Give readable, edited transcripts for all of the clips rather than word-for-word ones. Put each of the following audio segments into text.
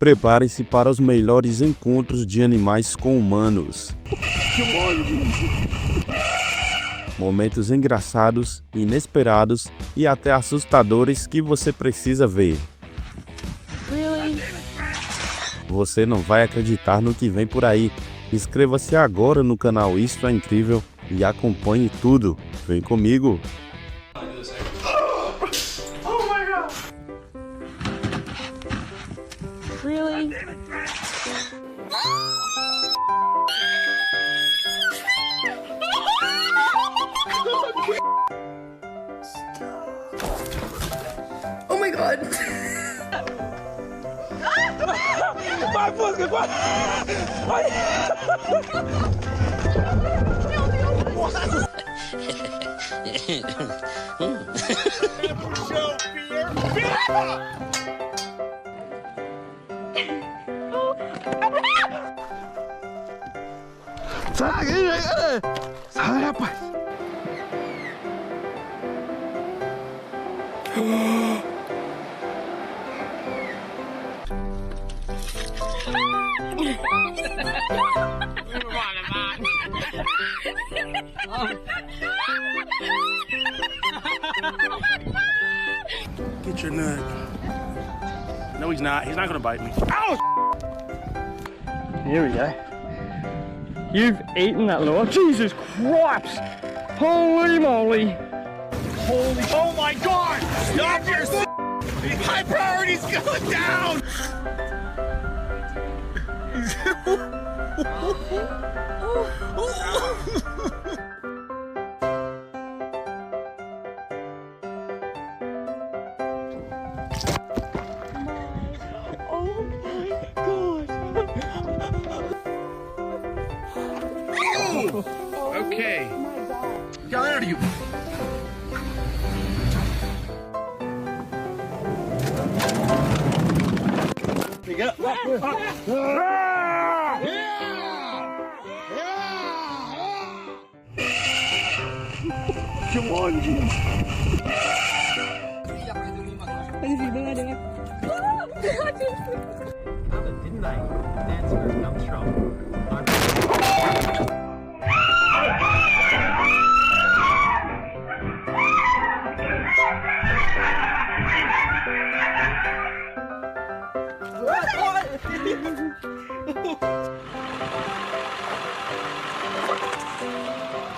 Prepare-se para os melhores encontros de animais com humanos. Momentos engraçados, inesperados e até assustadores que você precisa ver. Você não vai acreditar no que vem por aí. Inscreva-se agora no canal ISTO é Incrível e acompanhe tudo. Vem comigo! Really? Oh my god! Vai, Música, vai! Vai! Sai, rapaz! Get your nut. No, he's not. He's not gonna bite me. Ow! Here we go. You've eaten that little. Jesus Christ! Holy moly! Holy! Oh my God! Stop your! High priority's going down. Okay. Get out of you. You get up. Come on, Jim. Didn't I? That's where it comes from.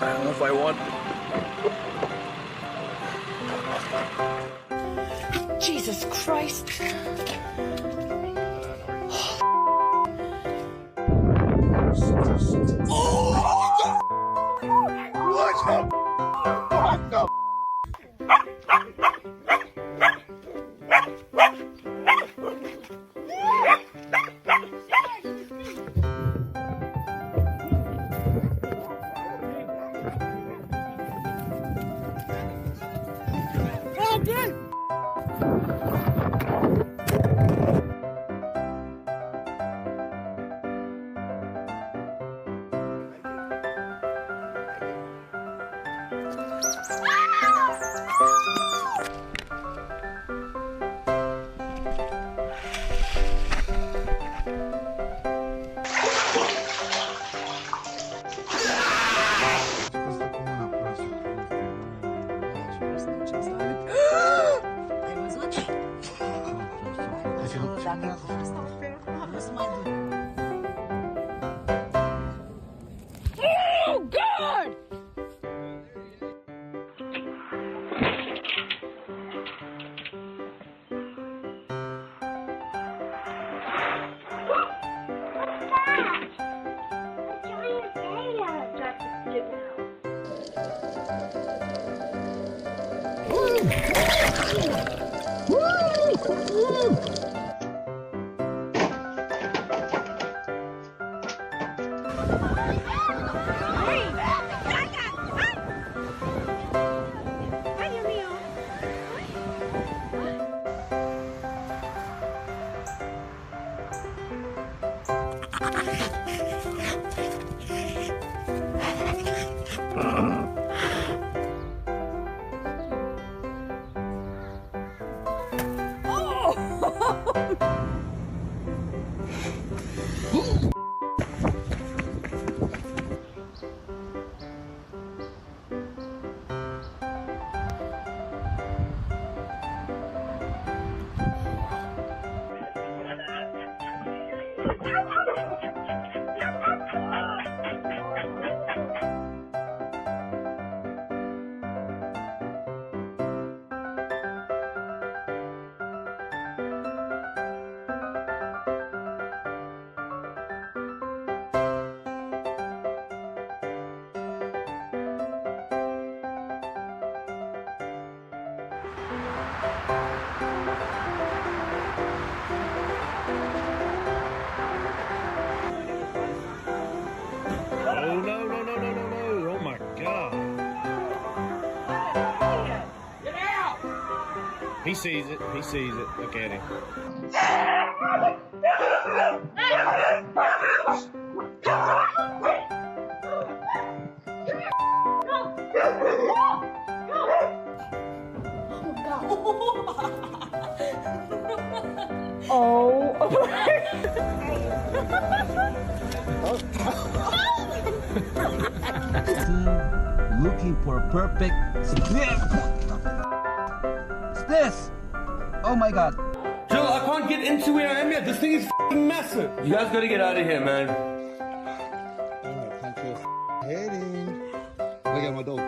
I don't know if I want. Jesus Christ! Oh God! He sees it. He sees it. Look at him. Looking for perfect. What's this? Oh my god. Joe, I can't get into where I am yet. This thing is f***ing massive. You guys gotta get out of here, man. I'm gonna punch your head in. Look at my dog.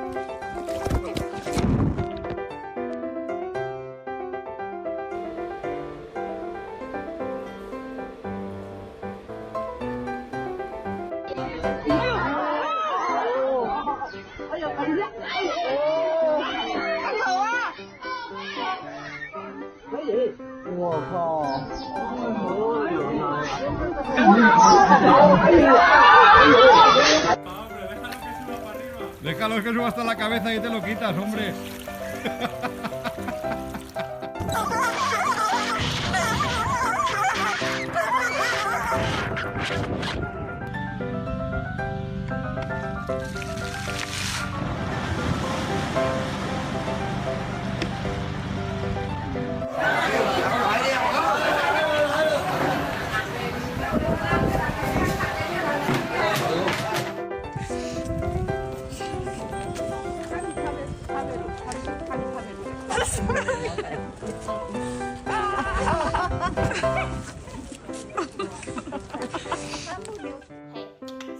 Déjalo que suba hasta la cabeza y te lo quitas, hombre.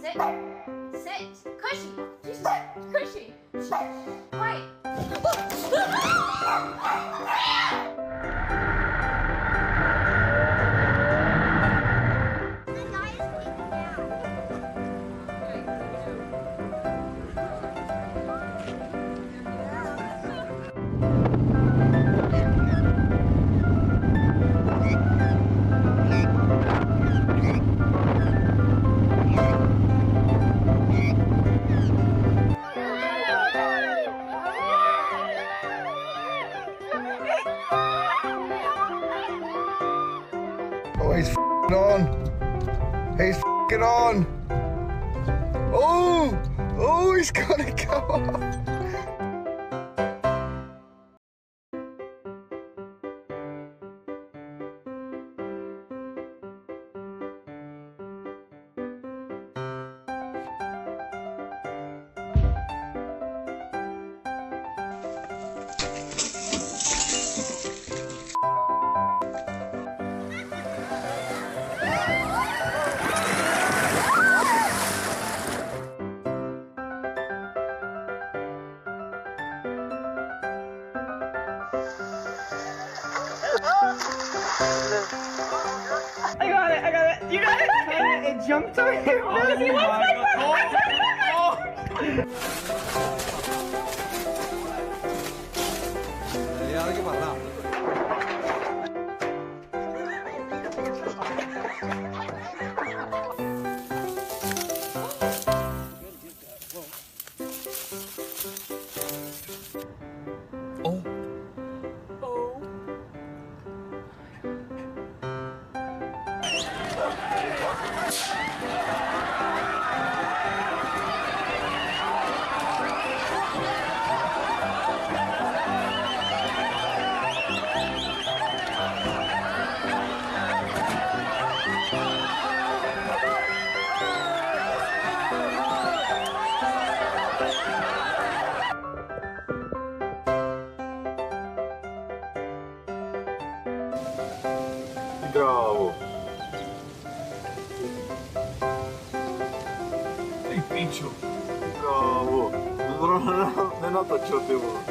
Sit. Cushy. Just sit. Cushy. Quiet. Oh, he's f***ing on. He's f***ing on. Oh, he's gonna go off. I got it. You got it. It jumped over here. Rosie, what's my Bravo. ¡Ay, pincho! Bravo. Non ho tocciato voi.